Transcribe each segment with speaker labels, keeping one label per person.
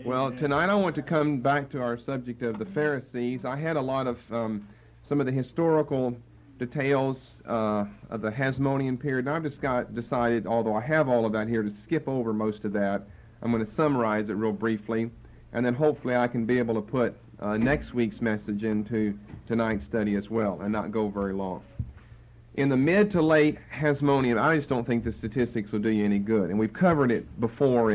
Speaker 1: Well, tonight I want to come back to our subject of the Pharisees. I had a lot of some of the historical details of the Hasmonean period, and I've just decided, although I have all of that here, to skip over most of that. I'm going to summarize it real briefly, and then hopefully I can be able to put next week's message into tonight's study as well, and not go very long. In the mid to late Hasmonean, I just don't think the statistics will do you any good. And we've covered it before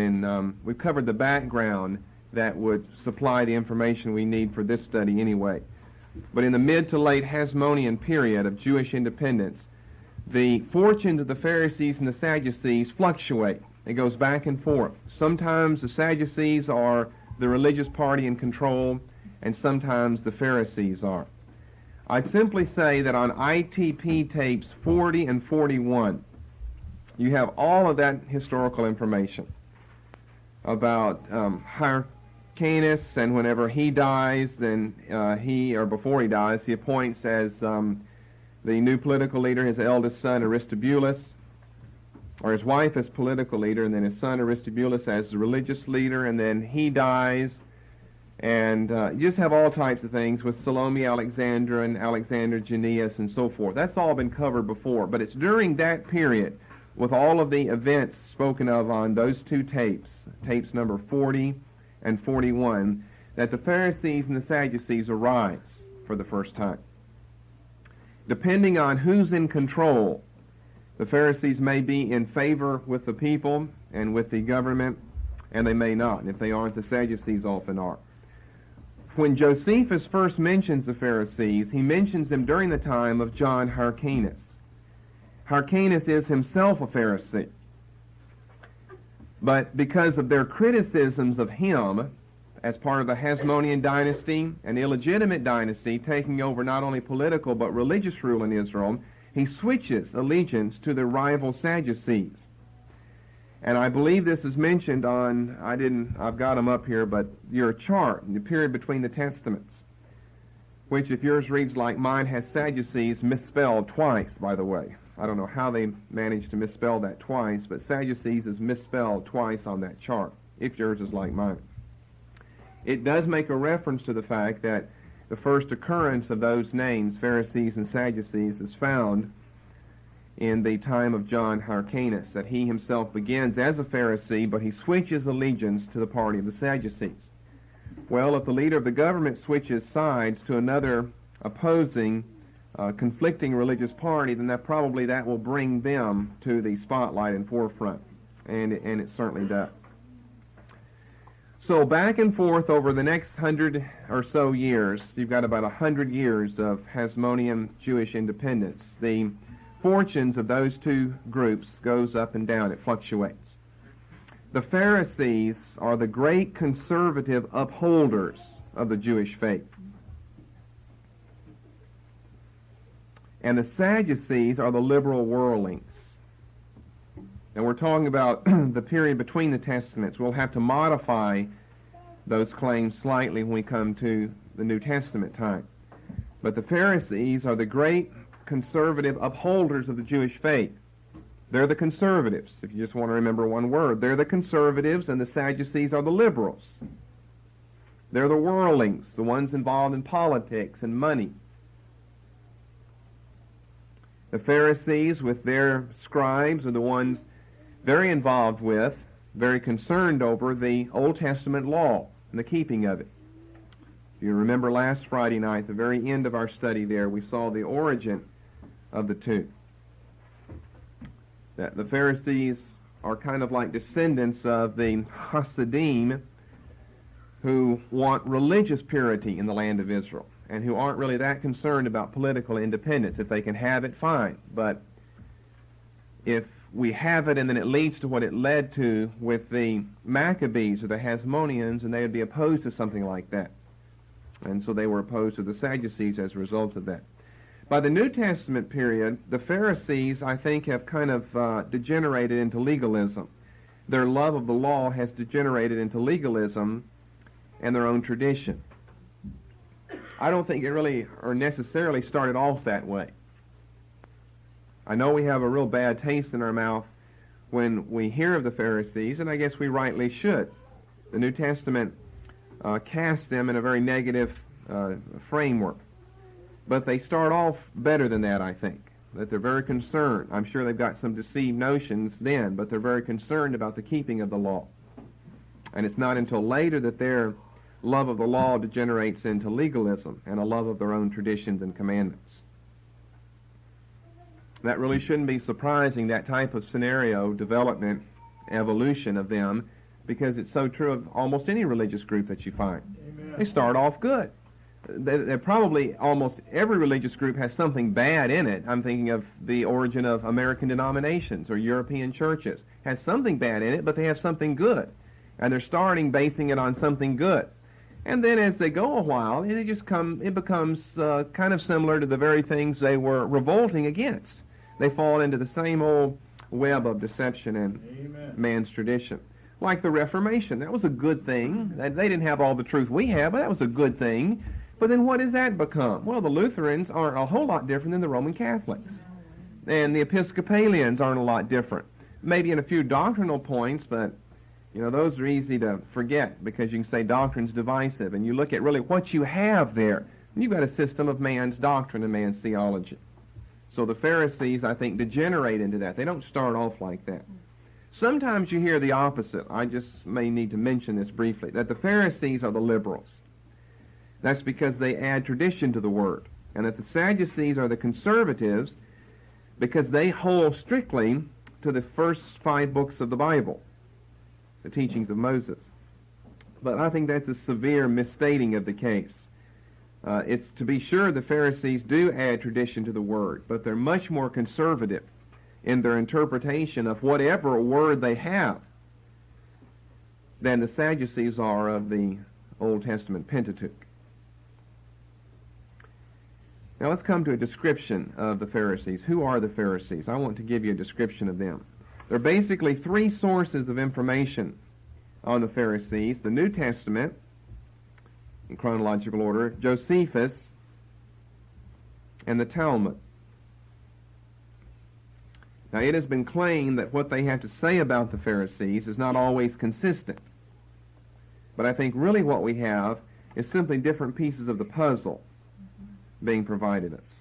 Speaker 1: we've covered the background that would supply the information we need for this study anyway. But in the mid to late Hasmonean period of Jewish independence, the fortunes of the Pharisees and the Sadducees fluctuate. It goes back and forth. Sometimes the Sadducees are the religious party in control, and sometimes the Pharisees are. I'd simply say that on ITP tapes 40 and 41, you have all of that historical information about Hyrcanus, and whenever he dies, then before he dies, he appoints as the new political leader his eldest son Aristobulus, or his wife as political leader, and then his son Aristobulus as the religious leader, and then he dies. And you just have all types of things with Salome Alexandra and Alexander Jannaeus and so forth. That's all been covered before. But it's during that period, with all of the events spoken of on those two tapes, tapes number 40 and 41, that the Pharisees and the Sadducees arise for the first time. Depending on who's in control, the Pharisees may be in favor with the people and with the government, and they may not. And if they aren't, the Sadducees often are. When Josephus first mentions the Pharisees, he mentions them during the time of John Hyrcanus. Hyrcanus is himself a Pharisee. But because of their criticisms of him as part of the Hasmonean dynasty, an illegitimate dynasty taking over not only political but religious rule in Israel, he switches allegiance to the rival Sadducees. And I believe this is mentioned on, I've got them up here, but your chart, the period between the Testaments, which if yours reads like mine, has Sadducees misspelled twice, by the way. I don't know how they managed to misspell that twice, but Sadducees is misspelled twice on that chart, if yours is like mine. It does make a reference to the fact that the first occurrence of those names, Pharisees and Sadducees, is found in the time of John Hyrcanus, that he himself begins as a Pharisee, but he switches allegiance to the party of the Sadducees. Well, if the leader of the government switches sides to another opposing, conflicting religious party, then that will bring them to the spotlight and forefront, and it certainly does. So back and forth over the next 100 or so years, you've got about 100 years of Hasmonean Jewish independence. The fortunes of those two groups goes up and down. It fluctuates. The Pharisees are the great conservative upholders of the Jewish faith. And the Sadducees are the liberal worldlings. And we're talking about the period between the Testaments. We'll have to modify those claims slightly when we come to the New Testament time. But the Pharisees are the great conservative upholders of the Jewish faith. They're the conservatives, if you just want to remember one word. They're the conservatives, and the Sadducees are the liberals. They're the worldlings, the ones involved in politics and money. The Pharisees, with their scribes, are the ones very involved with, very concerned over the Old Testament law and the keeping of it. If you remember last Friday night, the very end of our study there, we saw the origin of the two. That the Pharisees are kind of like descendants of the Hasidim, who want religious purity in the land of Israel, and who aren't really that concerned about political independence. If they can have it, fine. But if we have it and then it leads to what it led to with the Maccabees or the Hasmoneans, and they would be opposed to something like that. And so they were opposed to the Sadducees as a result of that. By the New Testament period, the Pharisees, I think, have kind of degenerated into legalism. Their love of the law has degenerated into legalism and their own tradition. I don't think it really or necessarily started off that way. I know we have a real bad taste in our mouth when we hear of the Pharisees, and I guess we rightly should. The New Testament cast them in a very negative framework. But they start off better than that, I think, that they're very concerned. I'm sure they've got some deceived notions then, but they're very concerned about the keeping of the law. And it's not until later that their love of the law degenerates into legalism and a love of their own traditions and commandments. That really shouldn't be surprising, that type of scenario, development, evolution of them, because it's so true of almost any religious group that you find. Amen. They start off good. They're probably almost every religious group has something bad in it. I'm thinking of the origin of American denominations or European churches. Has something bad in it, but they have something good. And they're basing it on something good. And then as they go a while, it becomes kind of similar to the very things they were revolting against. They fall into the same old web of deception and Amen. Man's tradition. Like the Reformation, that was a good thing. They didn't have all the truth we have, but that was a good thing. But then what does that become? Well, the Lutherans aren't a whole lot different than the Roman Catholics. And the Episcopalians aren't a lot different. Maybe in a few doctrinal points, but those are easy to forget because you can say doctrine's divisive. And you look at really what you have there. And you've got a system of man's doctrine and man's theology. So the Pharisees, I think, degenerate into that. They don't start off like that. Sometimes you hear the opposite. I just may need to mention this briefly, that the Pharisees are the liberals. That's because they add tradition to the Word. And that the Sadducees are the conservatives because they hold strictly to the first 5 books of the Bible, the teachings of Moses. But I think that's a severe misstating of the case. It's to be sure the Pharisees do add tradition to the Word, but they're much more conservative in their interpretation of whatever word they have than the Sadducees are of the Old Testament Pentateuch. Now let's come to a description of the Pharisees. Who are the Pharisees? I want to give you a description of them. There are basically 3 sources of information on the Pharisees: the New Testament, in chronological order, Josephus, and the Talmud. Now, it has been claimed that what they have to say about the Pharisees is not always consistent. But I think really what we have is simply different pieces of the puzzle being provided us.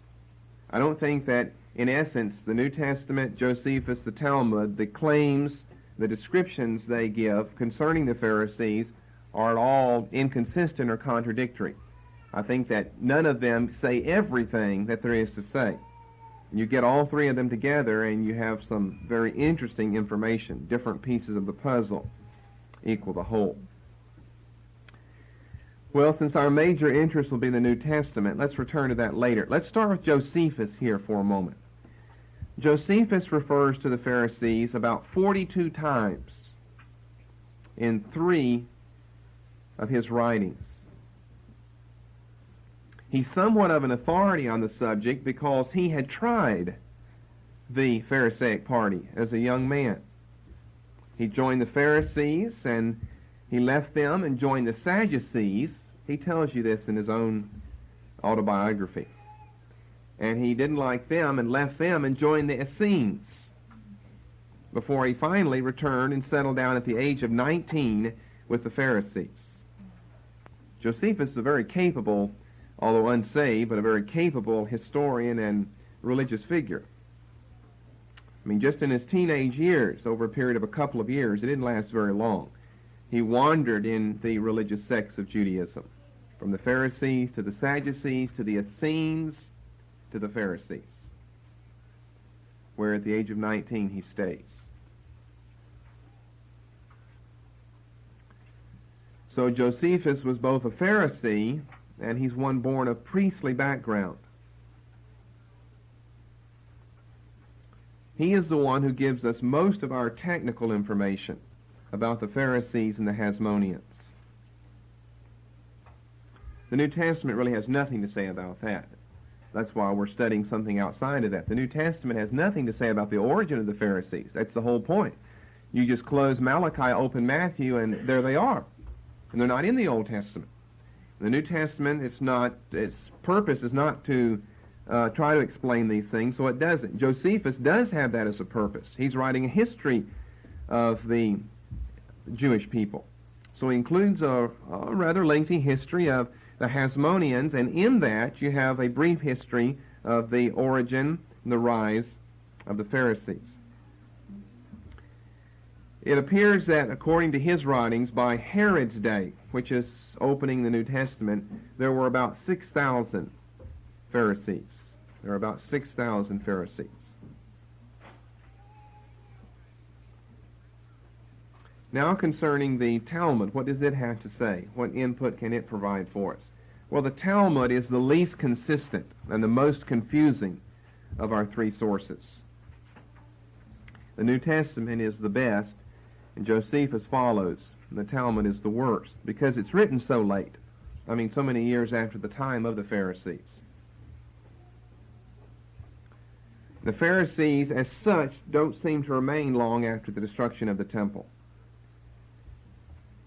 Speaker 1: I don't think that, in essence, the New Testament, Josephus, the Talmud, the claims, the descriptions they give concerning the Pharisees are at all inconsistent or contradictory. I think that none of them say everything that there is to say. You get all 3 of them together and you have some very interesting information. Different pieces of the puzzle equal the whole. Well, since our major interest will be in the New Testament, let's return to that later. Let's start with Josephus here for a moment. Josephus refers to the Pharisees about 42 times in 3 of his writings. He's somewhat of an authority on the subject because he had tried the Pharisaic party as a young man. He joined the Pharisees and he left them and joined the Sadducees. He tells you this in his own autobiography. And he didn't like them and left them and joined the Essenes before he finally returned and settled down at the age of 19 with the Pharisees. Josephus is a very capable, although unsaved, but a very capable historian and religious figure. I mean, just in his teenage years, over a period of a couple of years, it didn't last very long, he wandered in the religious sects of Judaism, from the Pharisees to the Sadducees to the Essenes to the Pharisees, where at the age of 19 he stays. So Josephus was both a Pharisee and he's one born of priestly background. He is the one who gives us most of our technical information about the Pharisees and the Hasmoneans. The New Testament really has nothing to say about that. That's why we're studying something outside of that. The New Testament has nothing to say about the origin of the Pharisees. That's the whole point. You just close Malachi, open Matthew, and there they are. And they're not in the Old Testament. The New Testament, its purpose is not to try to explain these things, so it doesn't. Josephus does have that as a purpose. He's writing a history of the Jewish people. So he includes a rather lengthy history of the Hasmoneans, and in that you have a brief history of the origin and the rise of the Pharisees. It appears that according to his writings, by Herod's day, which is opening the New Testament, there were about 6,000 Pharisees. There are about 6,000 Pharisees. Now concerning the Talmud, what does it have to say? What input can it provide for us? Well, the Talmud is the least consistent and the most confusing of our three sources. The New Testament is the best, and Josephus follows, and the Talmud is the worst, because it's written so late. I mean, so many years after the time of the Pharisees. The Pharisees, as such, don't seem to remain long after the destruction of the temple.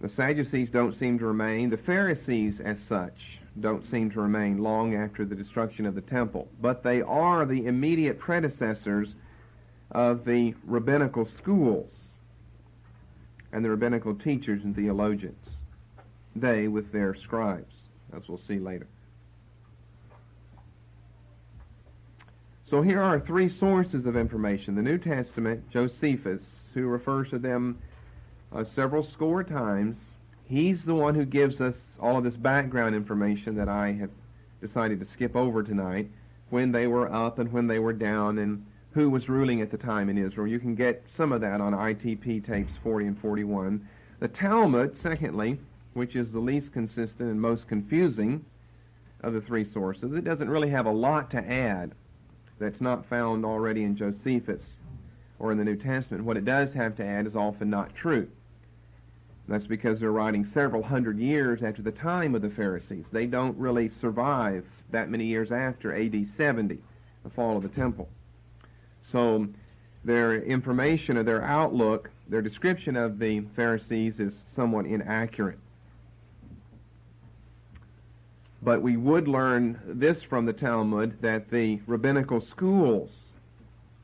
Speaker 1: The Sadducees don't seem to remain. The Pharisees, as such, don't seem to remain long after the destruction of the temple. But they are the immediate predecessors of the rabbinical schools and the rabbinical teachers and theologians. They with their scribes, as we'll see later. So here are three sources of information. The New Testament, Josephus, who refers to them several score times. He's the one who gives us all of this background information that I have decided to skip over tonight, when they were up and when they were down and who was ruling at the time in Israel. You can get some of that on ITP tapes 40 and 41. The Talmud, secondly, which is the least consistent and most confusing of the three sources, it doesn't really have a lot to add that's not found already in Josephus or in the New Testament. What it does have to add is often not true. That's because they're writing several hundred years after the time of the Pharisees. They don't really survive that many years after AD 70, the fall of the temple. So their information or their outlook, their description of the Pharisees is somewhat inaccurate. But we would learn this from the Talmud, that the rabbinical schools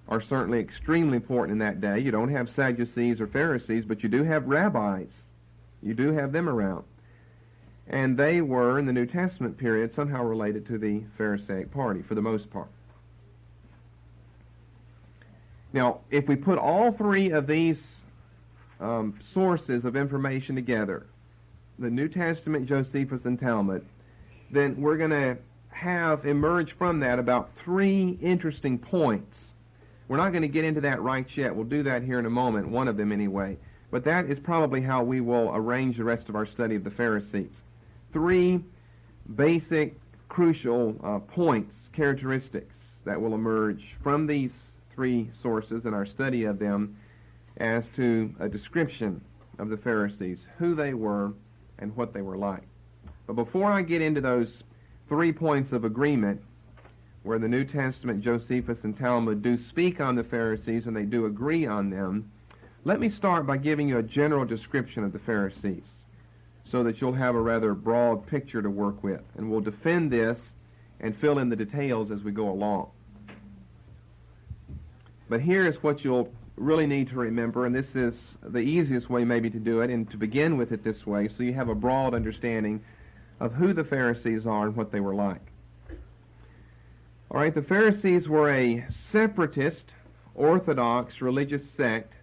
Speaker 1: are certainly extremely important in that day. You don't have Sadducees or Pharisees, but you do have rabbis. You do have them around. And they were, in the New Testament period, somehow related to the Pharisaic party, for the most part. Now, if we put all three of these sources of information together, the New Testament, Josephus, and Talmud, then we're going to have emerge from that about three interesting points. We're not going to get into that right yet. We'll do that here in a moment, one of them anyway. But that is probably how we will arrange the rest of our study of the Pharisees. Three basic, crucial points, characteristics that will emerge from these three sources in our study of them as to a description of the Pharisees, who they were and what they were like. But before I get into those 3 points of agreement, where the New Testament, Josephus, and Talmud do speak on the Pharisees and they do agree on them, let me start by giving you a general description of the Pharisees so that you'll have a rather broad picture to work with. And we'll defend this and fill in the details as we go along. But here is what you'll really need to remember, and this is the easiest way maybe to do it, and to begin with it this way so you have a broad understanding of who the Pharisees are and what they were like. All right, the Pharisees were a separatist, orthodox religious sect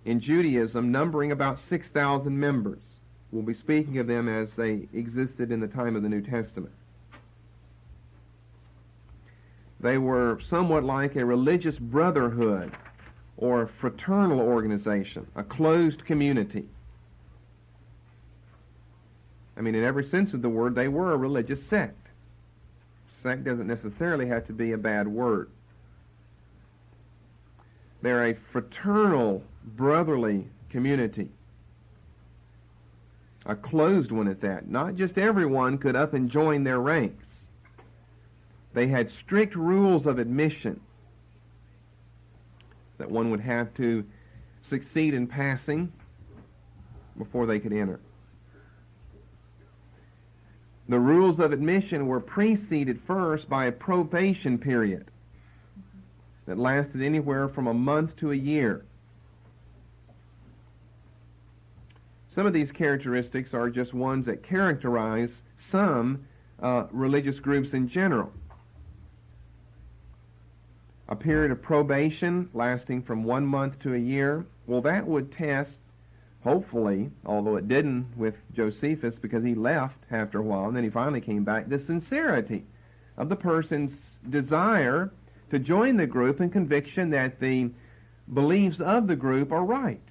Speaker 1: in Judaism, numbering about 6,000 members. We'll be speaking of them as they existed in the time of the New Testament. They were somewhat like a religious brotherhood or a fraternal organization, a closed community. I mean, in every sense of the word, they were a religious sect. Sect doesn't necessarily have to be a bad word. They're a fraternal, brotherly community. A closed one at that. Not just everyone could up and join their ranks. They had strict rules of admission that one would have to succeed in passing before they could enter. The rules of admission were preceded first by a probation period that lasted anywhere from a month to a year. Some of these characteristics are just ones that characterize some religious groups in general. A period of probation lasting from 1 month to a year, well, that would test, hopefully, although it didn't with Josephus because he left after a while and then he finally came back, the sincerity of the person's desire to join the group and conviction that the beliefs of the group are right.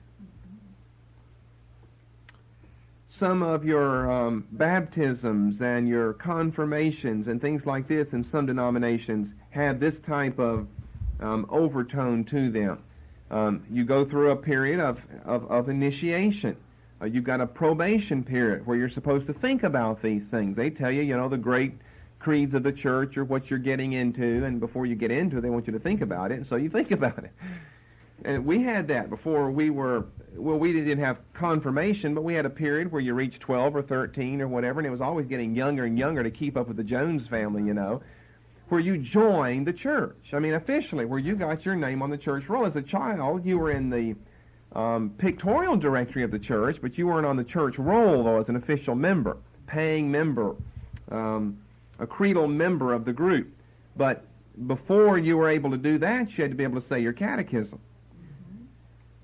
Speaker 1: Some of your baptisms and your confirmations and things like this in some denominations have this type of overtone to them. You go through a period of initiation. You've got a probation period where you're supposed to think about these things. They tell you, the great creeds of the church or what you're getting into, and before you get into it, they want you to think about it, and so you think about it. And we had that before we didn't have confirmation, but we had a period where you reached 12 or 13 or whatever, and it was always getting younger and younger to keep up with the Jones family, where you joined the church. I mean, officially, where you got your name on the church roll. As a child, you were in the pictorial directory of the church, but you weren't on the church roll, though, as an official member, paying member, a creedal member of the group. But before you were able to do that, you had to be able to say your catechism.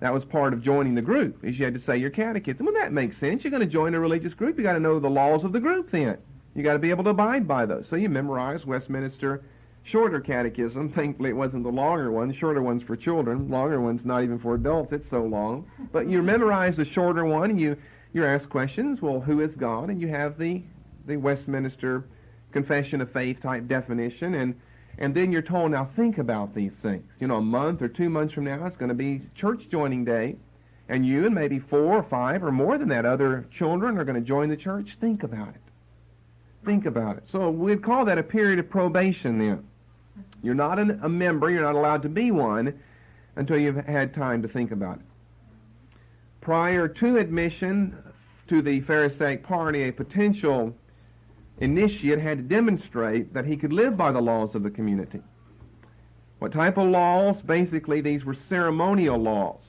Speaker 1: That was part of joining the group, is you had to say your catechism. Well, that makes sense. You're going to join a religious group. You got to know the laws of the group then. You got to be able to abide by those. So you memorize Westminster shorter catechism. Thankfully, it wasn't the longer one. The shorter one's for children. Longer one's not even for adults. It's so long. But you memorize the shorter one, and you're asked questions. Well, who is God? And you have the Westminster Confession of Faith type definition, and then you're told, now think about these things. A month or 2 months from now, it's going to be church joining day, and you and maybe 4 or 5 or more than that other children are going to join the church. Think about it. Think about it. So we'd call that a period of probation then. You're not a member. You're not allowed to be one until you've had time to think about it. Prior to admission to the Pharisaic party, a potential initiate had to demonstrate that he could live by the laws of the community. What type of laws? Basically, these were ceremonial laws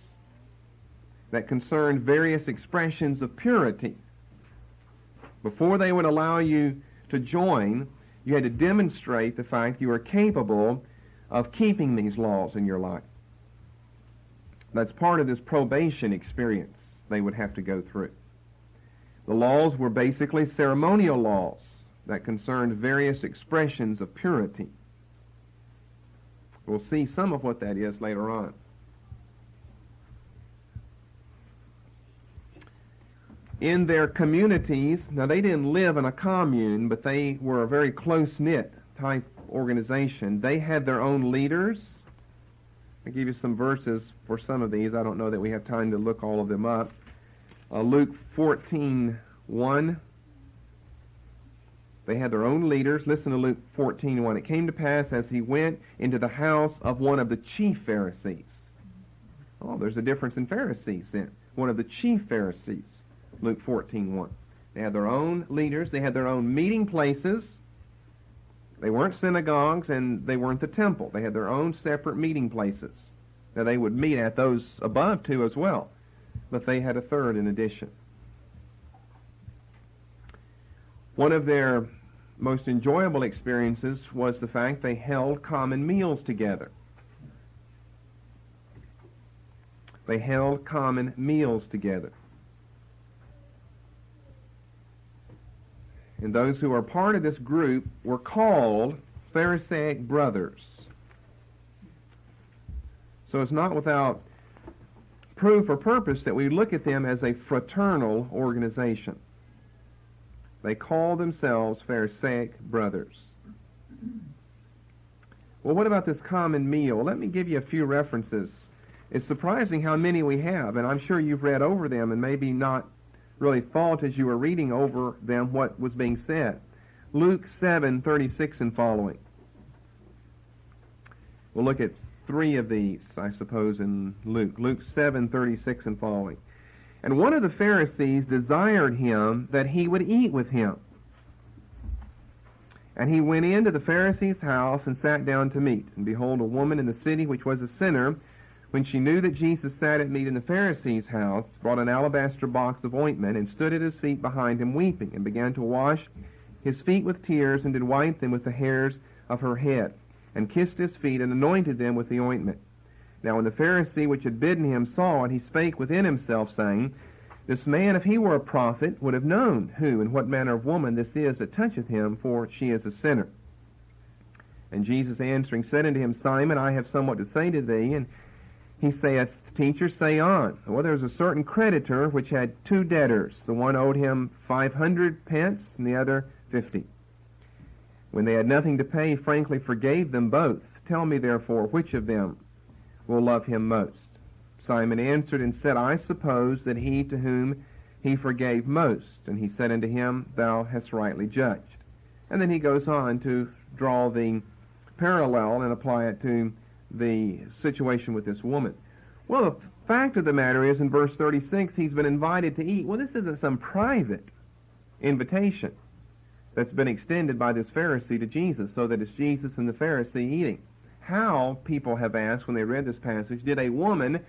Speaker 1: that concerned various expressions of purity. Before they would allow you to join, you had to demonstrate the fact you were capable of keeping these laws in your life. That's part of this probation experience they would have to go through. The laws were basically ceremonial laws that concerned various expressions of purity. We'll see some of what that is later on. In their communities, now they didn't live in a commune, but they were a very close-knit type organization. They had their own leaders. I'll give you some verses for some of these. I don't know that we have time to look all of them up. Luke 14:1. They had their own leaders. Listen to Luke 14:1. It came to pass as he went into the house of one of the chief Pharisees. Oh, there's a difference in Pharisees then. One of the chief Pharisees. Luke 14:1. They had their own leaders. They had their own meeting places. They weren't synagogues and they weren't the temple. They had their own separate meeting places. Now they would meet at those above two as well, but they had a third in addition. One of their most enjoyable experiences was the fact they held common meals together. They held common meals together. And those who are part of this group were called Pharisaic brothers. So it's not without proof or purpose that we look at them as a fraternal organization. They call themselves Pharisaic brothers. Well, what about this common meal? Well, let me give you a few references. It's surprising how many we have, and I'm sure you've read over them and maybe not really thought as you were reading over them what was being said. Luke 7:36 and following. We'll look at 3 of these, I suppose, in Luke. Luke 7:36 and following. And one of the Pharisees desired him that he would eat with him. And he went into the Pharisee's house and sat down to meat. And behold, a woman in the city which was a sinner, when she knew that Jesus sat at meat in the Pharisees' house, brought an alabaster box of ointment, and stood at his feet behind him weeping, and began to wash his feet with tears, and did wipe them with the hairs of her head, and kissed his feet, and anointed them with the ointment. Now when the Pharisee which had bidden him saw it, he spake within himself, saying, This man, if he were a prophet, would have known who and what manner of woman this is that toucheth him, for she is a sinner. And Jesus answering said unto him, Simon, I have somewhat to say to thee. And he saith, Teacher, say on. Well, there was a certain creditor which had 2 debtors. The one owed him 500 pence, and the other 50. When they had nothing to pay, he frankly forgave them both. Tell me, therefore, which of them will love him most? Simon answered and said, I suppose that he to whom he forgave most. And he said unto him, Thou hast rightly judged. And then he goes on to draw the parallel and apply it to the situation with this woman. Well, the fact of the matter is, in verse 36, he's been invited to eat. Well, this isn't some private invitation that's been extended by this Pharisee to Jesus, so that it's Jesus and the Pharisee eating. How, people have asked when they read this passage, did a woman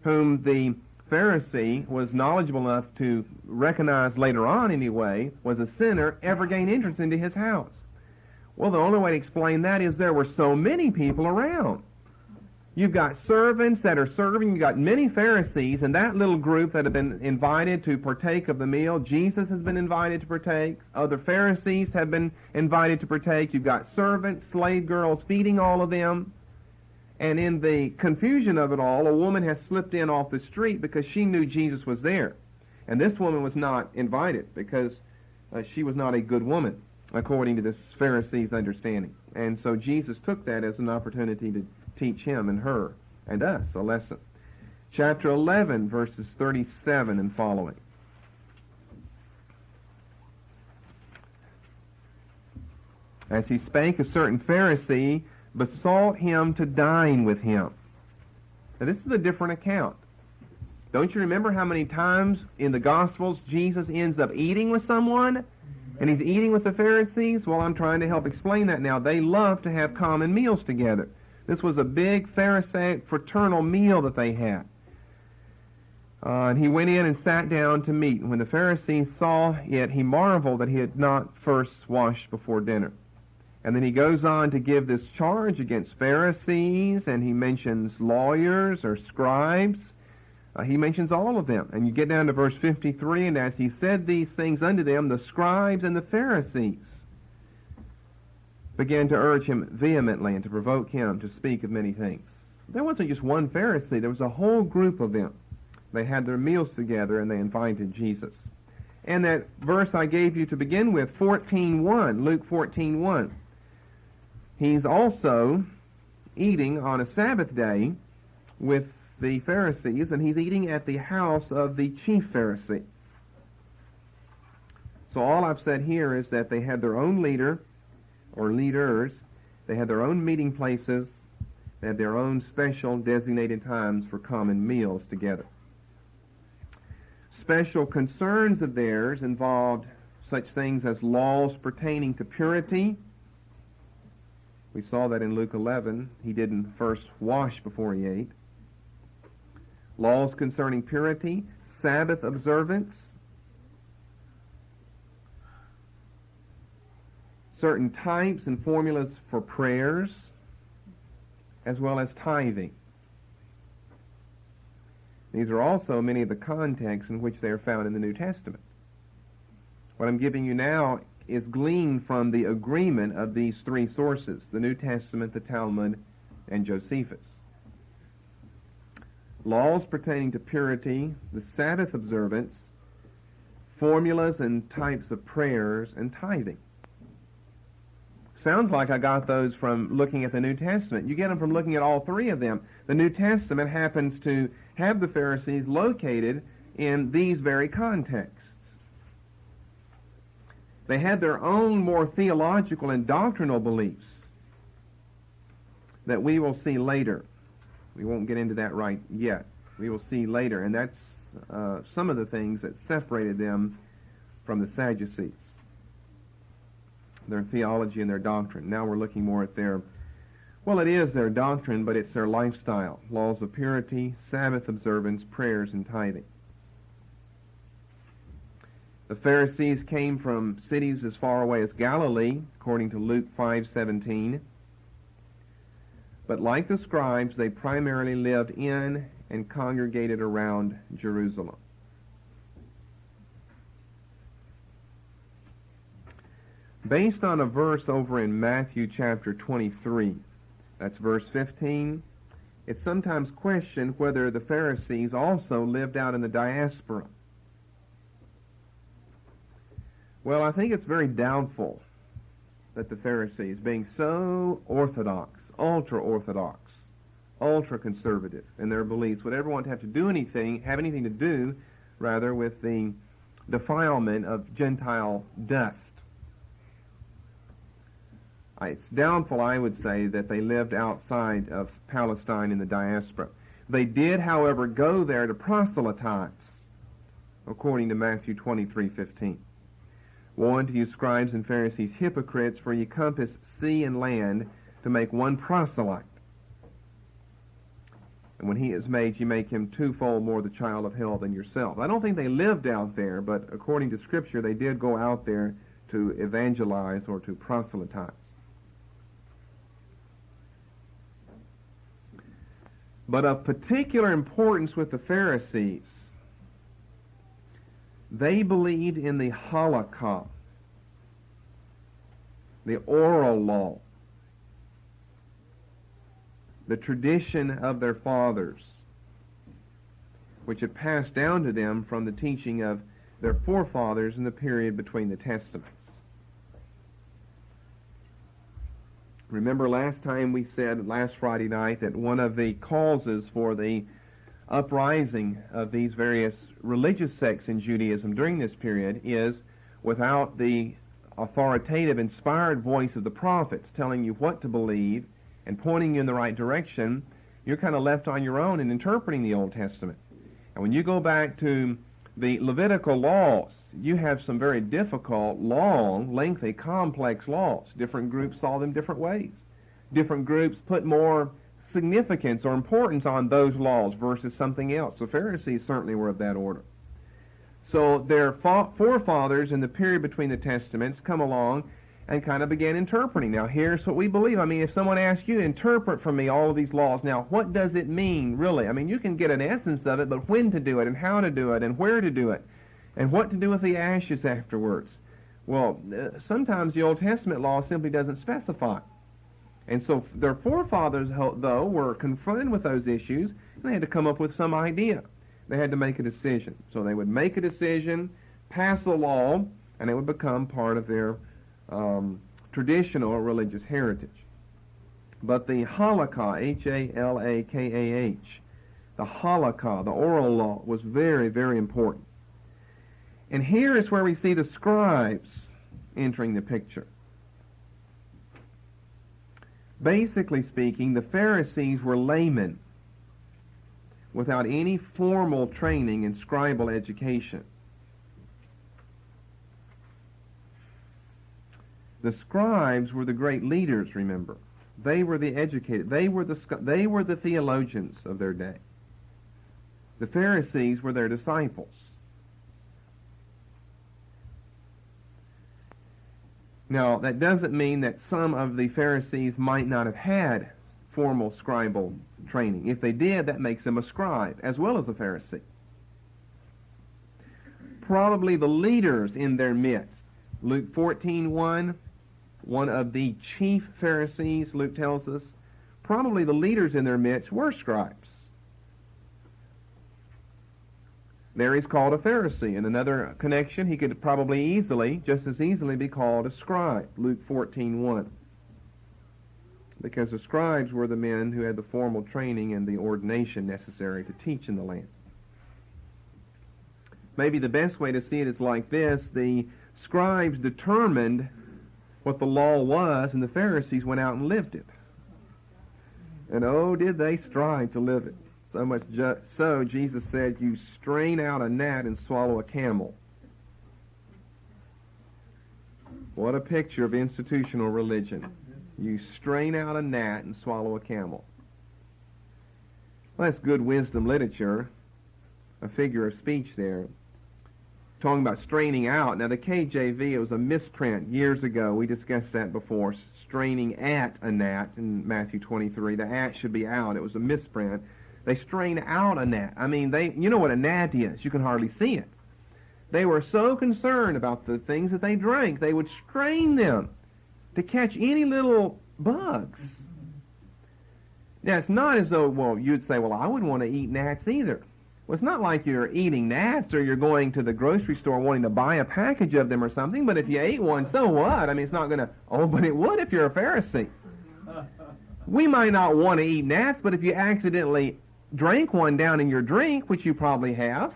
Speaker 1: whom the Pharisee was knowledgeable enough to recognize later on anyway was a sinner ever gain entrance into his house? Well, the only way to explain that is there were so many people around. You've got servants that are serving. You've got many Pharisees, and that little group that have been invited to partake of the meal. Jesus has been invited to partake. Other Pharisees have been invited to partake. You've got servants, slave girls feeding all of them. And in the confusion of it all, a woman has slipped in off the street because she knew Jesus was there. And this woman was not invited because she was not a good woman, according to this Pharisee's understanding. And so Jesus took that as an opportunity to teach him and her and us a lesson. Chapter 11, verses 37 and following. As he spake, a certain Pharisee besought him to dine with him. Now this is a different account. Don't you remember how many times in the Gospels Jesus ends up eating with someone? And he's eating with the Pharisees? Well, I'm trying to help explain that now. They love to have common meals together. This was a big Pharisaic fraternal meal that they had. And he went in and sat down to meat. And when the Pharisees saw it, he marveled that he had not first washed before dinner. And then he goes on to give this charge against Pharisees, and he mentions lawyers or scribes. He mentions all of them. And you get down to verse 53, and as he said these things unto them, the scribes and the Pharisees began to urge him vehemently and to provoke him to speak of many things. There wasn't just one Pharisee. There was a whole group of them. They had their meals together, and they invited Jesus. And that verse I gave you to begin with, 14:1, Luke 14:1, he's also eating on a Sabbath day with the Pharisees, and he's eating at the house of the chief Pharisee. So all I've said here is that they had their own leader, or leaders. They had their own meeting places. They had their own special designated times for common meals together. Special concerns of theirs involved such things as laws pertaining to purity. We saw that in Luke 11. He didn't first wash before he ate. Laws concerning purity, Sabbath observance, certain types and formulas for prayers, as well as tithing. These are also many of the contexts in which they are found in the New Testament. What I'm giving you now is gleaned from the agreement of these 3 sources, the New Testament, the Talmud, and Josephus. Laws pertaining to purity, the Sabbath observance, formulas and types of prayers, and tithing. Sounds like I got those from looking at the New Testament. You get them from looking at all 3 of them. The New Testament happens to have the Pharisees located in these very contexts. They had their own more theological and doctrinal beliefs that we will see later. We won't get into that right yet. We will see later, and that's some of the things that separated them from the Sadducees, their theology and their doctrine. Now we're looking more at their Well, it is their doctrine, but it's their lifestyle. Laws of purity, Sabbath observance, prayers, and tithing. The Pharisees came from cities as far away as Galilee, according to Luke 5:17. But like the scribes, they primarily lived in and congregated around Jerusalem. Based on a verse over in Matthew chapter 23, that's verse 15, it's sometimes questioned whether the Pharisees also lived out in the diaspora. Well, I think it's very doubtful that the Pharisees, being so orthodox, ultra-orthodox, ultra-conservative in their beliefs, would ever want to have anything to do, rather, with the defilement of Gentile dust. It's doubtful, I would say, that they lived outside of Palestine in the diaspora. They did, however, go there to proselytize, according to Matthew 23:15. Woe unto you, scribes and Pharisees, hypocrites, for ye compass sea and land to make one proselyte. And when he is made, ye make him twofold more the child of hell than yourself. I don't think they lived out there, but according to Scripture, they did go out there to evangelize or to proselytize. But of particular importance with the Pharisees, they believed in the halakha, the oral law, the tradition of their fathers, which had passed down to them from the teaching of their forefathers in the period between the Testaments. Remember last Friday night, that one of the causes for the uprising of these various religious sects in Judaism during this period is without the authoritative, inspired voice of the prophets telling you what to believe and pointing you in the right direction, you're kind of left on your own in interpreting the Old Testament. And when you go back to the Levitical laws, you have some very difficult, long, lengthy, complex laws. Different groups saw them different ways. Different groups put more significance or importance on those laws versus something else. The Pharisees certainly were of that order. So their forefathers in the period between the Testaments come along and kind of began interpreting. Now, here's what we believe. I mean, if someone asks you to interpret for me all of these laws, now, what does it mean, really? I mean, you can get an essence of it, but when to do it and how to do it and where to do it and what to do with the ashes afterwards. Well, sometimes the Old Testament law simply doesn't specify. And so their forefathers, though, were confronted with those issues, and they had to come up with some idea. They had to make a decision. So they would make a decision, pass a law, and it would become part of their traditional religious heritage. But the halakha, H-A-L-A-K-A-H, the halakha, the oral law, was very, very important. And here is where we see the scribes entering the picture. Basically speaking, the Pharisees were laymen without any formal training in scribal education. The scribes were the great leaders, remember. They were the educated. They were the theologians of their day. The Pharisees were their disciples. Now, that doesn't mean that some of the Pharisees might not have had formal scribal training. If they did, that makes them a scribe as well as a Pharisee. Probably the leaders in their midst. Luke 14:1, one of the chief Pharisees, Luke tells us, probably the leaders in their midst were scribes. There he's called a Pharisee. In another connection, he could probably just as easily be called a scribe, Luke 14:1. Because the scribes were the men who had the formal training and the ordination necessary to teach in the land. Maybe the best way to see it is like this. The scribes determined what the law was, and the Pharisees went out and lived it. And oh, did they strive to live it. So much so, Jesus said, you strain out a gnat and swallow a camel. What a picture of institutional religion. You strain out a gnat and swallow a camel. Well, that's good wisdom literature, a figure of speech there. Talking about straining out. Now, the KJV, it was a misprint years ago. We discussed that before. Straining at a gnat in Matthew 23. The at should be out. It was a misprint. They strain out a gnat. I mean, you know what a gnat is. You can hardly see it. They were so concerned about the things that they drank, they would strain them to catch any little bugs. Now, it's not as though, well, you'd say, well, I wouldn't want to eat gnats either. Well, it's not like you're eating gnats or you're going to the grocery store wanting to buy a package of them or something, but if you ate one, so what? I mean, it's not going to, but it would if you're a Pharisee. We might not want to eat gnats, but if you accidentally drank one down in your drink, which you probably have,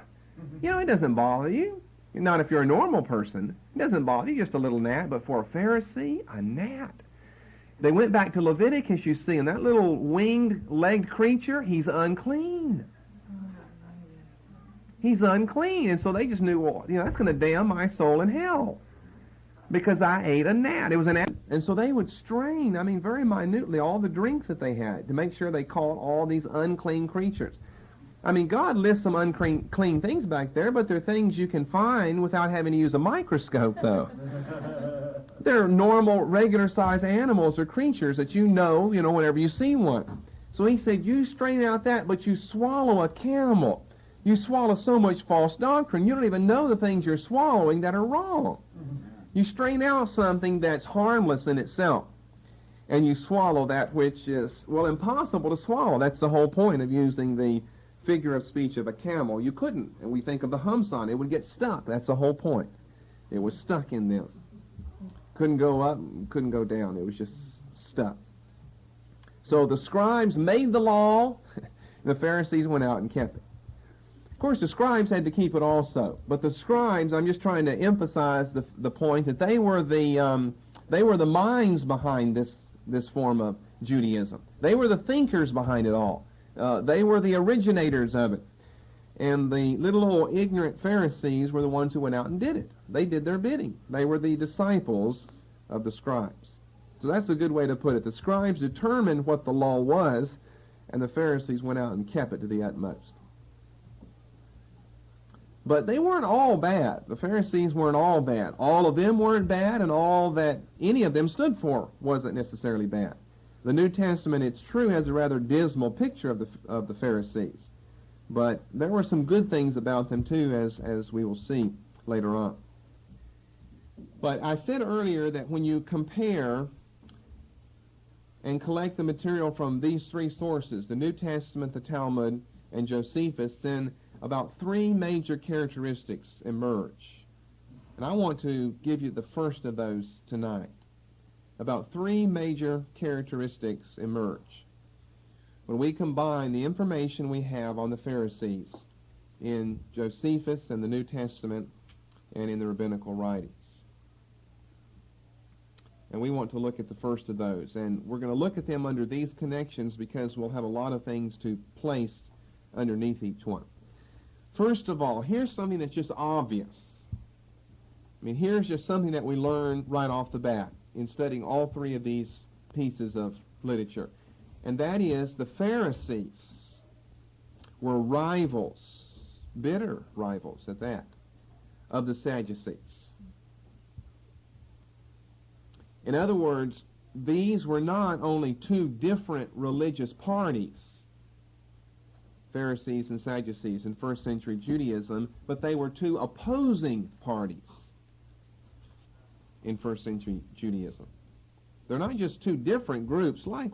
Speaker 1: it doesn't bother you. Not if you're a normal person. It doesn't bother you, just a little gnat, but for a Pharisee, a gnat. They went back to Leviticus, you see, and that little winged, legged creature, he's unclean. He's unclean. And so they just knew, well, that's going to damn my soul in hell because I ate a gnat. It was an gnat. And so they would strain, very minutely, all the drinks that they had to make sure they caught all these unclean creatures. God lists some unclean things back there, but they're things you can find without having to use a microscope, though. They're normal, regular-sized animals or creatures that you know whenever you see one. So he said, you strain out that, but you swallow a camel. You swallow so much false doctrine, you don't even know the things you're swallowing that are wrong. You strain out something that's harmless in itself, and you swallow that which is, impossible to swallow. That's the whole point of using the figure of speech of a camel. You couldn't, and we think of the humson, it would get stuck. That's the whole point. It was stuck in them. Couldn't go up, couldn't go down. It was just stuck. So the scribes made the law, the Pharisees went out and kept it. Of course, the scribes had to keep it also, but the scribes, I'm just trying to emphasize the point that they were the minds behind this form of Judaism. They were the thinkers behind it all. They were the originators of it. And the little old ignorant Pharisees were the ones who went out and did it. They did their bidding. They were the disciples of the scribes. So that's a good way to put it. The scribes determined what the law was, and the Pharisees went out and kept it to the utmost. But they weren't all bad. The Pharisees weren't all bad. All of them weren't bad, and all that any of them stood for wasn't necessarily bad. The New Testament, it's true, has a rather dismal picture of the Pharisees. But there were some good things about them, too, as we will see later on. But I said earlier that when you compare and collect the material from these three sources, the New Testament, the Talmud, and Josephus, then about three major characteristics emerge. And I want to give you the first of those tonight. About three major characteristics emerge when we combine the information we have on the Pharisees in Josephus and the New Testament and in the rabbinical writings. And we want to look at the first of those. And we're going to look at them under these connections because we'll have a lot of things to place underneath each one. First of all, here's something that's just obvious. Here's just something that we learn right off the bat in studying all three of these pieces of literature. And that is the Pharisees were rivals, bitter rivals at that, of the Sadducees. In other words, these were not only two different religious parties, Pharisees and Sadducees in first century Judaism, but they were two opposing parties in first century Judaism. They're not just two different groups like,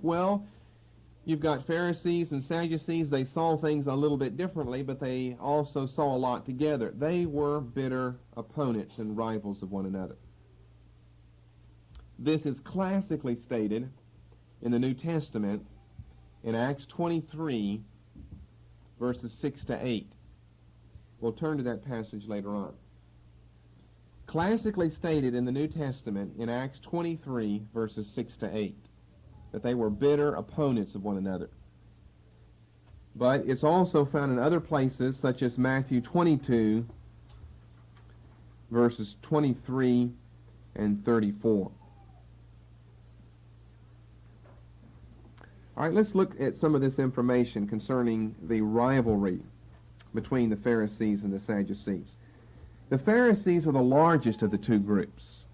Speaker 1: you've got Pharisees and Sadducees, they saw things a little bit differently, but they also saw a lot together. They were bitter opponents and rivals of one another. This is classically stated in the New Testament in Acts 23, verses 6 to 8. We'll turn to that passage later on. Classically stated in the New Testament in Acts 23, verses 6 to 8, that they were bitter opponents of one another. But it's also found in other places, such as Matthew 22, verses 23 and 34. All right, let's look at some of this information concerning the rivalry between the Pharisees and the Sadducees. The Pharisees are the largest of the two groups.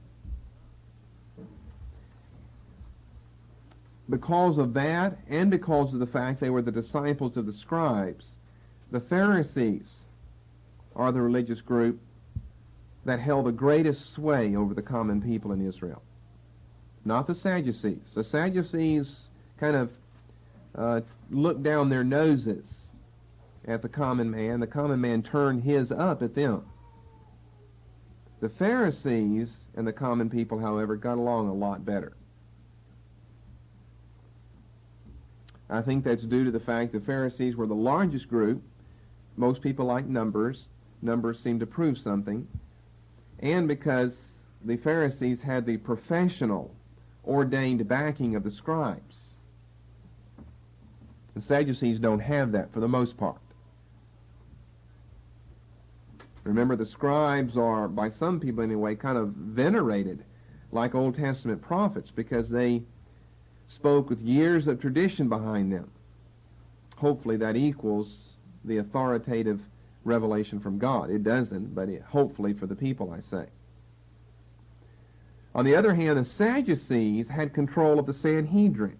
Speaker 1: Because of that, and because of the fact they were the disciples of the scribes, the Pharisees are the religious group that held the greatest sway over the common people in Israel. Not the Sadducees. The Sadducees kind of looked down their noses at the common man. The common man turned his up at them. The Pharisees and the common people, however, got along a lot better. I think that's due to the fact the Pharisees were the largest group. Most people like numbers. Numbers seem to prove something. And because the Pharisees had the professional, ordained backing of the scribes. The Sadducees don't have that for the most part. Remember, the scribes are, by some people anyway, kind of venerated like Old Testament prophets because they spoke with years of tradition behind them. Hopefully that equals the authoritative revelation from God. It doesn't, but hopefully for the people, I say. On the other hand, the Sadducees had control of the Sanhedrin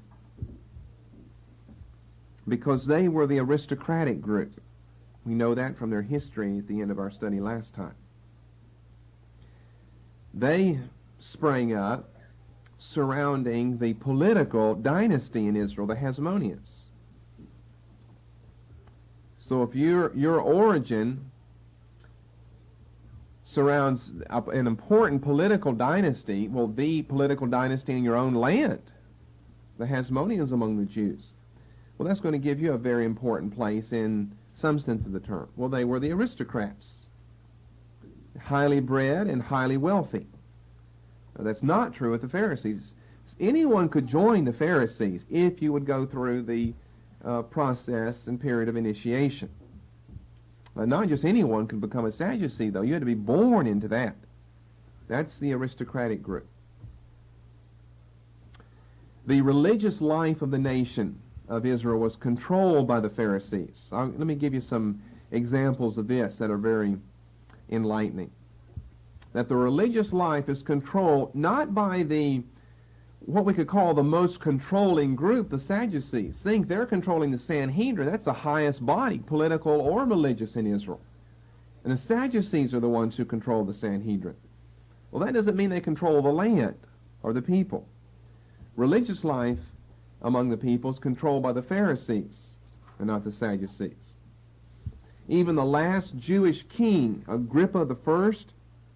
Speaker 1: because they were the aristocratic group. We know that from their history at the end of our study last time. They sprang up surrounding the political dynasty in Israel, the Hasmoneans. So if your origin surrounds an important political dynasty, well, the political dynasty in your own land, the Hasmoneans among the Jews, well, that's going to give you a very important place in some sense of the term. Well, they were the aristocrats, highly bred and highly wealthy. Now, that's not true with the Pharisees. Anyone could join the Pharisees if you would go through the process and period of initiation. Not just anyone could become a Sadducee, though. You had to be born into that. That's the aristocratic group. The religious life of the nation of Israel was controlled by the Pharisees. Let me give you some examples of this that are very enlightening. That the religious life is controlled not by what we could call the most controlling group, the Sadducees. Think they're controlling the Sanhedrin. That's the highest body, political or religious, in Israel. And the Sadducees are the ones who control the Sanhedrin. Well, that doesn't mean they control the land or the people. Religious life among the people is controlled by the Pharisees and not the Sadducees. Even the last Jewish king,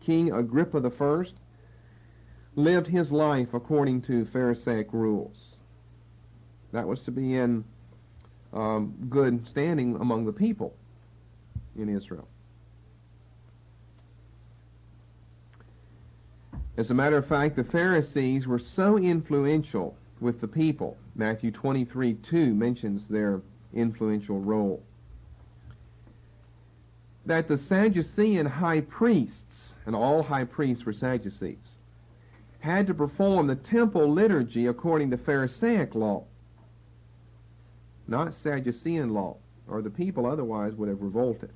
Speaker 1: King Agrippa I, lived his life according to Pharisaic rules. That was to be in good standing among the people in Israel. As a matter of fact, the Pharisees were so influential with the people. Matthew 23:2 mentions their influential role. That the Sadducean high priests, and all high priests were Sadducees, had to perform the temple liturgy according to Pharisaic law, not Sadducean law, or the people otherwise would have revolted.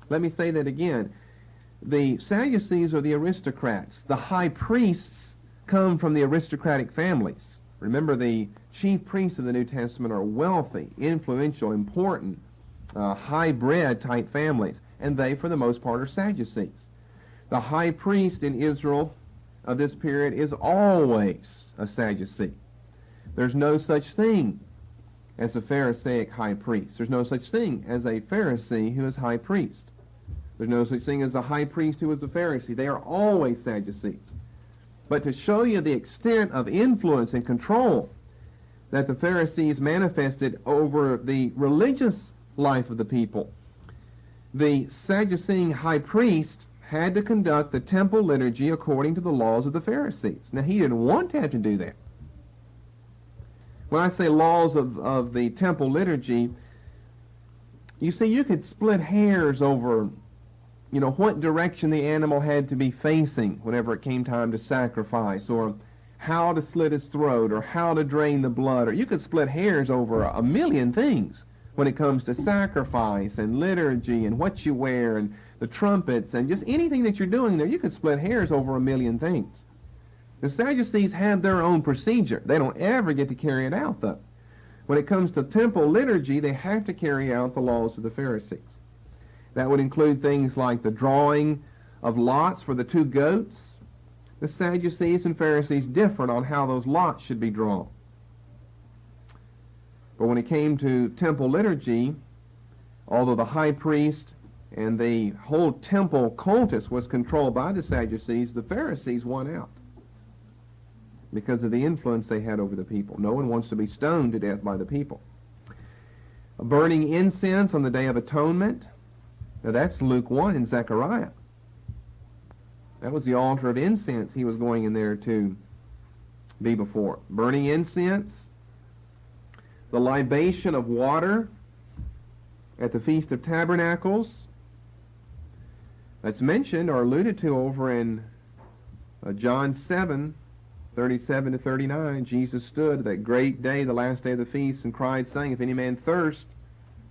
Speaker 1: Let me say that again. The Sadducees are the aristocrats. The high priests come from the aristocratic families. Remember, the chief priests of the New Testament are wealthy, influential, important, high-bred type families, and they, for the most part, are Sadducees. The high priest in Israel of this period is always a Sadducee. There's no such thing as a Pharisaic high priest. There's no such thing as a Pharisee who is high priest. There's no such thing as a high priest who is a Pharisee. They are always Sadducees. But to show you the extent of influence and control that the Pharisees manifested over the religious life of the people, the Sadducean high priest had to conduct the temple liturgy according to the laws of the Pharisees. Now, he didn't want to have to do that. When I say laws of the temple liturgy, you see, you could split hairs over, what direction the animal had to be facing whenever it came time to sacrifice, or how to slit his throat or how to drain the blood, or you could split hairs over a million things when it comes to sacrifice and liturgy and what you wear and the trumpets and just anything that you're doing there. You could split hairs over a million things. The Sadducees have their own procedure. They don't ever get to carry it out, though. When it comes to temple liturgy, they have to carry out the laws of the Pharisees. That would include things like the drawing of lots for the 2 goats. The Sadducees and Pharisees differed on how those lots should be drawn. But when it came to temple liturgy, although the high priest and the whole temple cultus was controlled by the Sadducees, the Pharisees won out because of the influence they had over the people. No one wants to be stoned to death by the people. Burning incense on the Day of Atonement. Now that's Luke 1 in Zechariah. That was the altar of incense he was going in there to be before. Burning incense. The libation of water at the Feast of Tabernacles. That's mentioned or alluded to over in John 7:37 to 39. Jesus stood that great day, the last day of the feast, and cried, saying, "If any man thirst,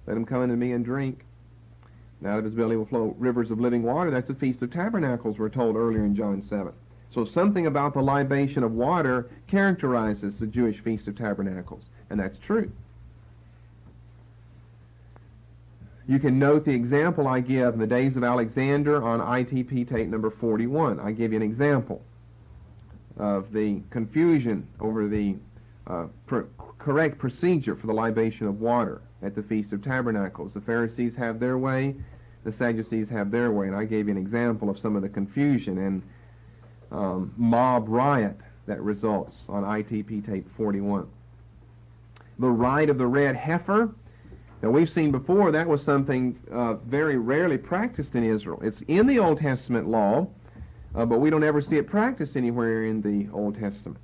Speaker 1: let him come unto me and drink. And out of his belly will flow rivers of living water." That's the Feast of Tabernacles, we're told earlier in John 7. So something about the libation of water characterizes the Jewish Feast of Tabernacles, and that's true. You can note the example I give in the days of Alexander on ITP tape number 41. I give you an example of the confusion over the correct procedure for the libation of water at the Feast of Tabernacles. The Pharisees have their way, the Sadducees have their way, and I gave you an example of some of the confusion and mob riot that results on ITP tape 41. The rite of the red heifer. Now, we've seen before that was something very rarely practiced in Israel. It's in the Old Testament law, but we don't ever see it practiced anywhere in the Old Testament.